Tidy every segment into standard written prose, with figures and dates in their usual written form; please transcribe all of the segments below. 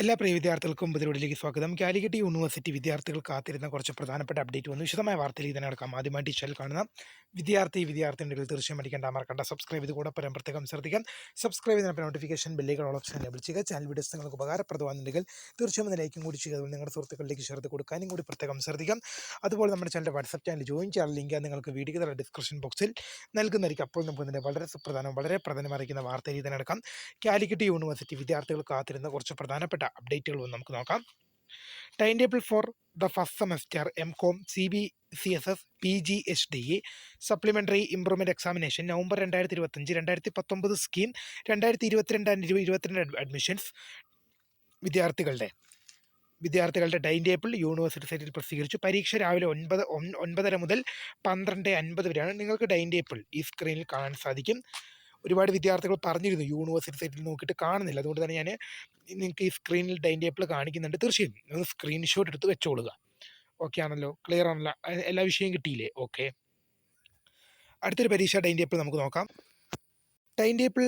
എല്ലാ പ്രിയ വിദ്യാർത്ഥികൾക്കും പുതിയ സ്വാഗതം. കാലിക്കറ്റ് യൂണിവേഴ്സിറ്റി വിദ്യാർത്ഥികൾ കാത്തിരുന്ന കുറച്ച് പ്രധാനപ്പെട്ട അപ്ഡേറ്റ് വന്നു. വിശദമായ വാർത്തയിലേക്ക് തന്നെ നടക്കാം. ആദ്യമായിട്ട് ഈ ചാനൽ കാണുന്ന വിദ്യാർത്ഥിനികൾ തീർച്ചയായും മറക്കണ്ട സബ്സ്ക്രൈബ് ചെയ്ത് കൂടെ പ്രത്യേകം ശ്രദ്ധിക്കാം. സബ്സ്ക്രൈബ് ചെയ്ത നോട്ടിഫിക്കേഷൻ ബെല്ലുകൾ ഓൾ ഓപ്ഷൻ എനേബിൾ ചെയ്യുക. ചാനൽ വീഡിയോസ് നിങ്ങൾക്ക് ഉപകാരപ്രദമാകുന്നുണ്ടെങ്കിൽ തീർച്ചയായും ഒന്ന് ലൈക്കും കൂടി ചെയ്യുക. നിങ്ങളുടെ സുഹൃത്തുക്കളിലേക്ക് ഷെയർ ചെയ്ത് കൊടുക്കാനും കൂടി പ്രത്യേകം ശ്രദ്ധിക്കാം. അതുപോലെ നമ്മുടെ ചാനലിൻ്റെ വാട്സ്ആപ്പ് ചാനൽ ജോയിൻ ചെയ്യാൻ ലിങ്ക് നിങ്ങൾക്ക് വീഡിയോ ഡിസ്ക്രിപ്ഷൻ ബോക്സിൽ നൽകുന്നതായിരിക്കും. അപ്പോൾ നമുക്ക് ഇതിൻ്റെ വളരെ പ്രധാനമായിരിക്കുന്ന വാർത്തയിലേക്ക് തന്നെ നടക്കാം. കാലിക്കറ്റ് യൂണിവേഴ്സിറ്റി വിദ്യാർത്ഥികൾ കാത്തിരുന്ന കുറച്ച് പ്രധാനപ്പെട്ട അപ്ഡേറ്റുകൾ നമുക്ക് നോക്കാം. Time table for the first semester MCOM CBCSS PGHDE supplementary improvement examination November 2025-2019 scheme 2022 admissions വിദ്യാർത്ഥികളുടെ ടൈം ടേബിൾ യൂണിവേഴ്സിറ്റി സൈറ്റിൽ പ്രസിദ്ധീകരിച്ചു. പരീക്ഷ രാവിലെ 9:30 മുതൽ 12:50 വരെയാണ്. നിങ്ങൾക്ക് ടൈം ടേബിൾ ഈ സ്ക്രീനിൽ കാണാൻ സാധിക്കും. ഒരുപാട് വിദ്യാർത്ഥികൾ പറഞ്ഞിരുന്നു യൂണിവേഴ്സിറ്റി സൈറ്റിൽ നോക്കിയിട്ട് കാണുന്നില്ല. അതുകൊണ്ട് തന്നെ ഞാൻ നിങ്ങൾക്ക് ഈ സ്ക്രീനിൽ ടൈം ടേബിൾ കാണിക്കുന്നുണ്ട്. തീർച്ചയായും നിങ്ങൾ സ്ക്രീൻഷോട്ട് എടുത്ത് വെച്ചോളുക. ഓക്കെ ആണല്ലോ? ക്ലിയർ ആണല്ലോ? എല്ലാ വിഷയം കിട്ടിയില്ലേ? ഓക്കെ. അടുത്തൊരു പരീക്ഷ ടൈം ടേബിൾ നമുക്ക് നോക്കാം. Time table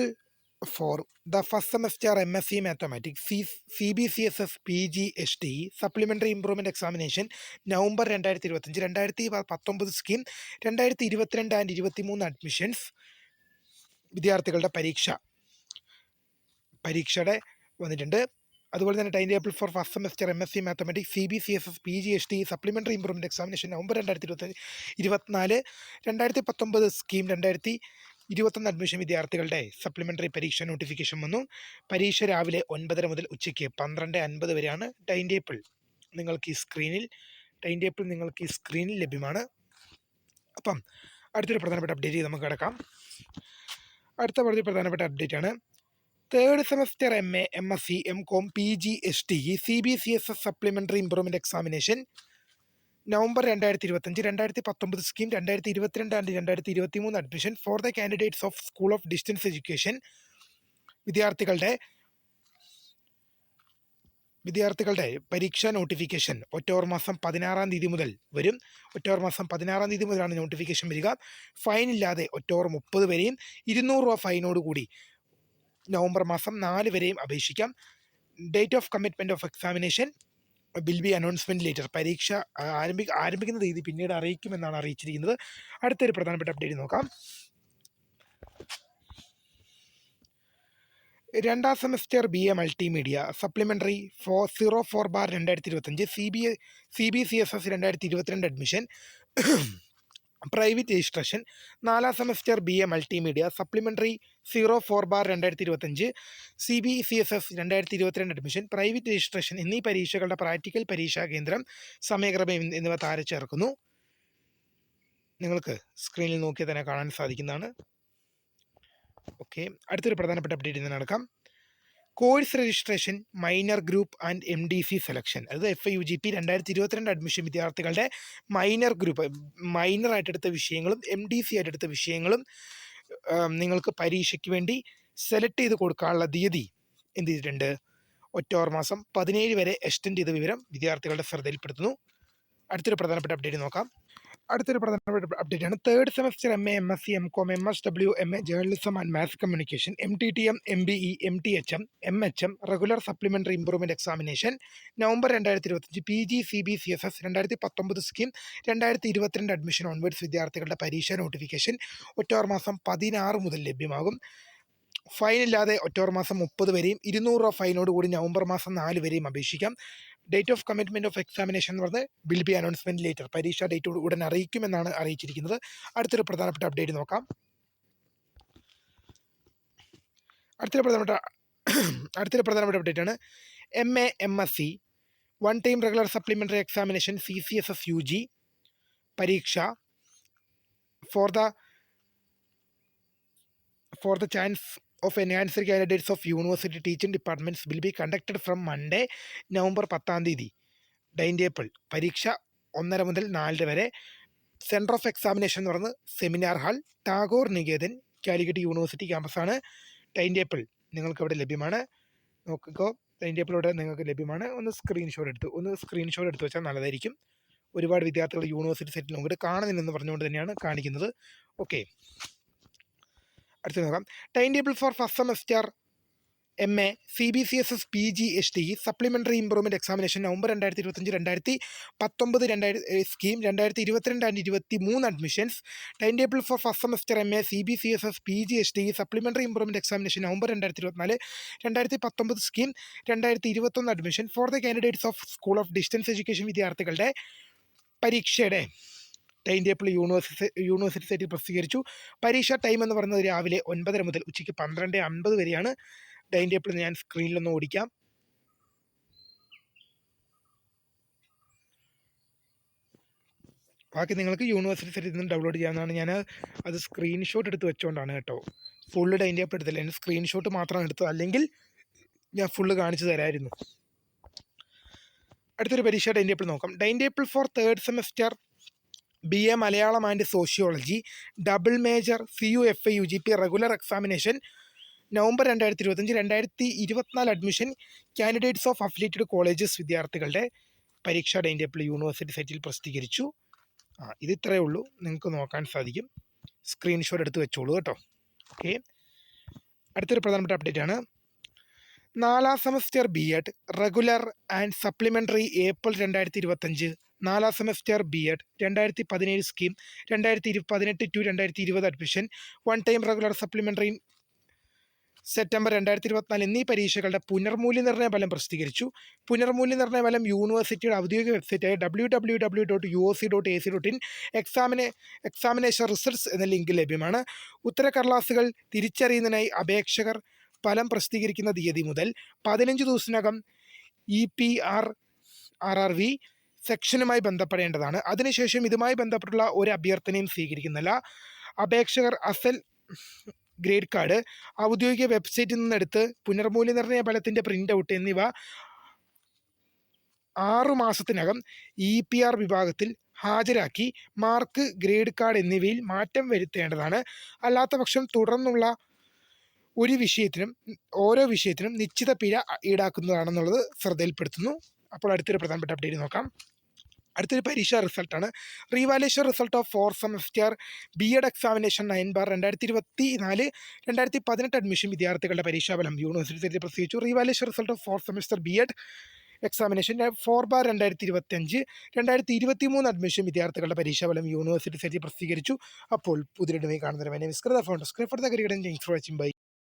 for the first semester MSc mathematics CBCSS PGHDE supplementary improvement examination November 2025-2019 scheme 2022-2023 admissions വിദ്യാർത്ഥികളുടെ പരീക്ഷയുടെ വന്നിട്ടുണ്ട്. അതുപോലെ തന്നെ time table for first semester MSc mathematics CBCSS PGHDE supplementary improvement examination November 2024 2019 scheme 2021 admission വിദ്യാർത്ഥികളുടെ supplementary പരീക്ഷ notification വന്നു. പരീക്ഷ രാവിലെ 9:30 മുതൽ ഉച്ചയ്ക്ക് 12:50 വരെയാണ്. ടൈം ടേബിൾ നിങ്ങൾക്ക് ഈ സ്ക്രീനിൽ ലഭ്യമാണ്. അപ്പം അടുത്തൊരു പ്രധാനപ്പെട്ട അപ്ഡേറ്റ് നമുക്ക് കിടക്കാം. അടുത്ത വളരെ പ്രധാനപ്പെട്ട അപ്ഡേറ്റ് ആണ്. Third semester MA MSc MCOM PGHDE CBCSS supplementary improvement examination November 2025-2019 scheme 2022-2023 admission for the candidates of school of distance education വിദ്യാർത്ഥികളുടെ പരീക്ഷാ നോട്ടിഫിക്കേഷൻ ഒക്ടോബർ മാസം 16-ാം തീയതി മുതൽ വരും. ഒക്ടോബർ മാസം 16-ാം തീയതി മുതലാണ് നോട്ടിഫിക്കേഷൻ വരിക. ഫൈൻ ഇല്ലാതെ ഒക്ടോബർ 30 വരെയും 200 രൂപ ഫൈനോടുകൂടി നവംബർ മാസം 4 വരെയും അപേക്ഷിക്കാം. Date of commitment of examination will be announcement later. പരീക്ഷ ആരംഭിക്കുന്ന തീയതി പിന്നീട് അറിയിക്കുമെന്നാണ് അറിയിച്ചിരിക്കുന്നത്. അടുത്തൊരു പ്രധാനപ്പെട്ട അപ്ഡേറ്റ് നോക്കാം. രണ്ടാം semester BA multimedia supplementary 04/2025 CBCSS 2022 admission private registration. നാലാം semester BA multimedia supplementary 04/2025 CBCSS 2022 admission private registration എന്നീ പരീക്ഷകളുടെ പ്രാക്ടിക്കൽ പരീക്ഷാ കേന്ദ്രം സമയക്രമം എന്നിവ താഴെ ചേർക്കുന്നു. നിങ്ങൾക്ക് സ്ക്രീനിൽ നോക്കിയാൽ തന്നെ കാണാൻ സാധിക്കുന്നതാണ്. ഓക്കെ. അടുത്തൊരു പ്രധാനപ്പെട്ട അപ്ഡേറ്റ് നടക്കാം. Course registration minor group and MDC selection. അത് FIUGP 2022 അഡ്മിഷൻ വിദ്യാർത്ഥികളുടെ മൈനറായിട്ട് എടുത്ത വിഷയങ്ങളും MDC ആയിട്ട് എടുത്ത വിഷയങ്ങളും നിങ്ങൾക്ക് പരീക്ഷയ്ക്ക് വേണ്ടി സെലക്ട് ചെയ്ത് കൊടുക്കാനുള്ള തീയതി എന്ത് ചെയ്തിട്ടുണ്ട്? ഒക്ടോബർ മാസം 17 വരെ എക്സ്റ്റെൻഡ് ചെയ്ത വിവരം വിദ്യാർത്ഥികളുടെ ശ്രദ്ധയിൽപ്പെടുത്തുന്നു. അടുത്തൊരു പ്രധാനപ്പെട്ട അപ്ഡേറ്റ് നോക്കാം. അടുത്തൊരു പ്രധാനപ്പെട്ട അപ്ഡേറ്റ് ആണ്. Third semester MA MSc MCOM MSW MA journalism and mass communication MTTM MBE MTHM MHM regular supplementary improvement examination November 2025 PG CBCSS 2019 scheme 2022 admission onwards വിദ്യാർത്ഥികളുടെ പരീക്ഷാ നോട്ടിഫിക്കേഷൻ ഒക്ടോബർ മാസം 16 മുതൽ ലഭ്യമാകും. ഫൈൻ ഇല്ലാതെ ഒക്ടോബർ മാസം 30 വരെയും 200 രൂപ ഫൈനോടുകൂടി നവംബർ മാസം 4 വരെയും അപേക്ഷിക്കാം. Date of commitment of examination എന്ന് പറഞ്ഞത് വിൽ ബി അനൗൺസ്മെൻറ്റ് ലേറ്റർ. പരീക്ഷാ ഡേറ്റ് ഉടൻ അറിയിക്കുമെന്നാണ് അറിയിച്ചിരിക്കുന്നത്. അടുത്തൊരു പ്രധാനപ്പെട്ട അപ്ഡേറ്റ് നോക്കാം. അടുത്തൊരു പ്രധാനപ്പെട്ട അപ്ഡേറ്റ് ആണ്. MA MSc one time regular supplementary examination CCSS UG പരീക്ഷ for the chance of enhanced candidates of university teaching departments will be conducted from Monday November 10-ാം തീയതി. ടൈം ടേബിൾ പരീക്ഷ 1:30 മുതൽ 4 വരെ. സെൻറ്റർ ഓഫ് എക്സാമിനേഷൻ എന്ന് പറയുന്നത് seminar hall Tagore Niketan Calicut university ക്യാമ്പസാണ്. Time table നിങ്ങൾക്ക് ഇവിടെ ലഭ്യമാണ്. നോക്കിക്കോ, ടൈം ടേബിൾ ഇവിടെ നിങ്ങൾക്ക് ലഭ്യമാണ്. ഒന്ന് സ്ക്രീൻഷോട്ട് എടുത്ത് വെച്ചാൽ നല്ലതായിരിക്കും. ഒരുപാട് വിദ്യാർത്ഥികൾ യൂണിവേഴ്സിറ്റി സൈറ്റിൽ നോക്കിയിട്ട് കാണുന്നില്ലെന്ന് പറഞ്ഞുകൊണ്ട് തന്നെയാണ് കാണിക്കുന്നത്. ഓക്കെ. അടുത്ത് നോക്കാം. Time table for first semester MA CBCSS PG HTE supplementary improvement examination November 2025 2019 scheme 2022-23 admissions. Time table for first semester MA CBCSS PG HTE supplementary improvement examination November 2024 2019 scheme 2021 admission for the candidates of school of distance education വിദ്യാർത്ഥികളുടെ പരീക്ഷയുടെ time table university സൈറ്റിൽ പ്രസിദ്ധീകരിച്ചു. പരീക്ഷ time എന്ന് പറയുന്നത് രാവിലെ 9:30 മുതൽ ഉച്ചയ്ക്ക് 12:50 വരെയാണ്. ടൈം ടേബിൾ ഞാൻ സ്ക്രീനിലൊന്ന് ഓടിക്കാം. ബാക്കി നിങ്ങൾക്ക് യൂണിവേഴ്സിറ്റി സൈറ്റിൽ നിന്ന് ഡൗൺലോഡ് ചെയ്യാവുന്നതാണ്. ഞാൻ അത് സ്ക്രീൻഷോട്ട് എടുത്ത് വെച്ചുകൊണ്ടാണ് കേട്ടോ, ഫുള്ള് ടൈം ടേബിൾ എടുത്തില്ല, എൻ്റെ സ്ക്രീൻഷോട്ട് മാത്രമാണ് എടുത്തത്, അല്ലെങ്കിൽ ഞാൻ ഫുള്ള് കാണിച്ചു തരാമായിരുന്നു. അടുത്തൊരു പരീക്ഷ ടൈം ടേബിൾ നോക്കാം. Time table for third semester BA Malayalam and sociology double major CUFA UGP regular examination November 2025 2024 admission candidates of affiliated colleges വിദ്യാർത്ഥികളുടെ പരീക്ഷാ ടൈം ടേബിൾ യൂണിവേഴ്സിറ്റി സൈറ്റിൽ പ്രസിദ്ധീകരിച്ചു. ഇത് ഇത്രയേ ഉള്ളൂ, നിങ്ങൾക്ക് നോക്കാൻ സാധിക്കും. സ്ക്രീൻഷോട്ട് എടുത്ത് വെച്ചോളൂ കേട്ടോ. ഓക്കെ, അടുത്തൊരു പ്രധാനപ്പെട്ട അപ്ഡേറ്റ് ആണ്. 4ാം semester BEd regular and supplementary April 2025. 4ാം semester BEd 2017 scheme 2018-2020 admission. 1 time regular supplementary September 2024 എന്നീ പരീക്ഷകളുടെ പുനർമൂല്യനിർണ്ണയ ഫലം പ്രസിദ്ധീകരിച്ചു. പുനർമൂല്യനിർണ്ണയ ഫലം യൂണിവേഴ്സിറ്റിയുടെ ഔദ്യോഗിക വെബ്സൈറ്റായ www.uoc.ac.in എക്സാമിനേഷൻ റിസൾട്ട്സ് എന്ന ലിങ്ക് ലഭ്യമാണ്. ഉത്തരക്കടലാസുകൾ തിരിച്ചറിയുന്നതിനായി അപേക്ഷകർ ഫലം പ്രസിദ്ധീകരിക്കുന്ന തീയതി മുതൽ 15 ദിവസത്തിനകം EPRRV സെക്ഷനുമായി ബന്ധപ്പെടേണ്ടതാണ്. അതിനുശേഷം ഇതുമായി ബന്ധപ്പെട്ടുള്ള ഒരു അഭ്യർത്ഥനയും സ്വീകരിക്കുന്നില്ല. അപേക്ഷകർ അസൽ ഗ്രേഡ് കാർഡ് ഔദ്യോഗിക വെബ്സൈറ്റിൽ നിന്നെടുത്ത് പുനർമൂല്യനിർണ്ണയ ഫലത്തിൻ്റെ പ്രിൻ്റ് ഔട്ട് എന്നിവ 6 മാസത്തിനകം EPR വിഭാഗത്തിൽ ഹാജരാക്കി മാർക്ക്, ഗ്രേഡ് കാർഡ് എന്നിവയിൽ മാറ്റം വരുത്തേണ്ടതാണ്. അല്ലാത്തപക്ഷം തുടർന്നുള്ള ഓരോ വിഷയത്തിനും നിശ്ചിത പിഴ ഈടാക്കുന്നതാണെന്നുള്ളത് ശ്രദ്ധയിൽപ്പെടുത്തുന്നു. അപ്പോൾ അടുത്തൊരു പ്രധാനപ്പെട്ട അപ്ഡേറ്റ് നോക്കാം. അടുത്തൊരു പരീക്ഷാ റിസൾട്ടാണ്. Revaluation result of 4th semester BEd examination 9/2024-2018 admission വിദ്യാർത്ഥികളുടെ പരീക്ഷാഫലം യൂണിവേഴ്സിറ്റി സൈറ്റിൽ പ്രസിദ്ധീകരിച്ചു. Revaluation result of 4th semester BEd examination 4/2025-2023 admission വിദ്യാർത്ഥികളുടെ പരീക്ഷാഫലം യൂണിവേഴ്സിറ്റി സൈറ്റിൽ പ്രസിദ്ധീകരിച്ചു. അപ്പോൾ പുതിയ കാണുന്നവരെ വിസ്കൃത ഫോൺ subscribe for the career. Thanks for watching. By.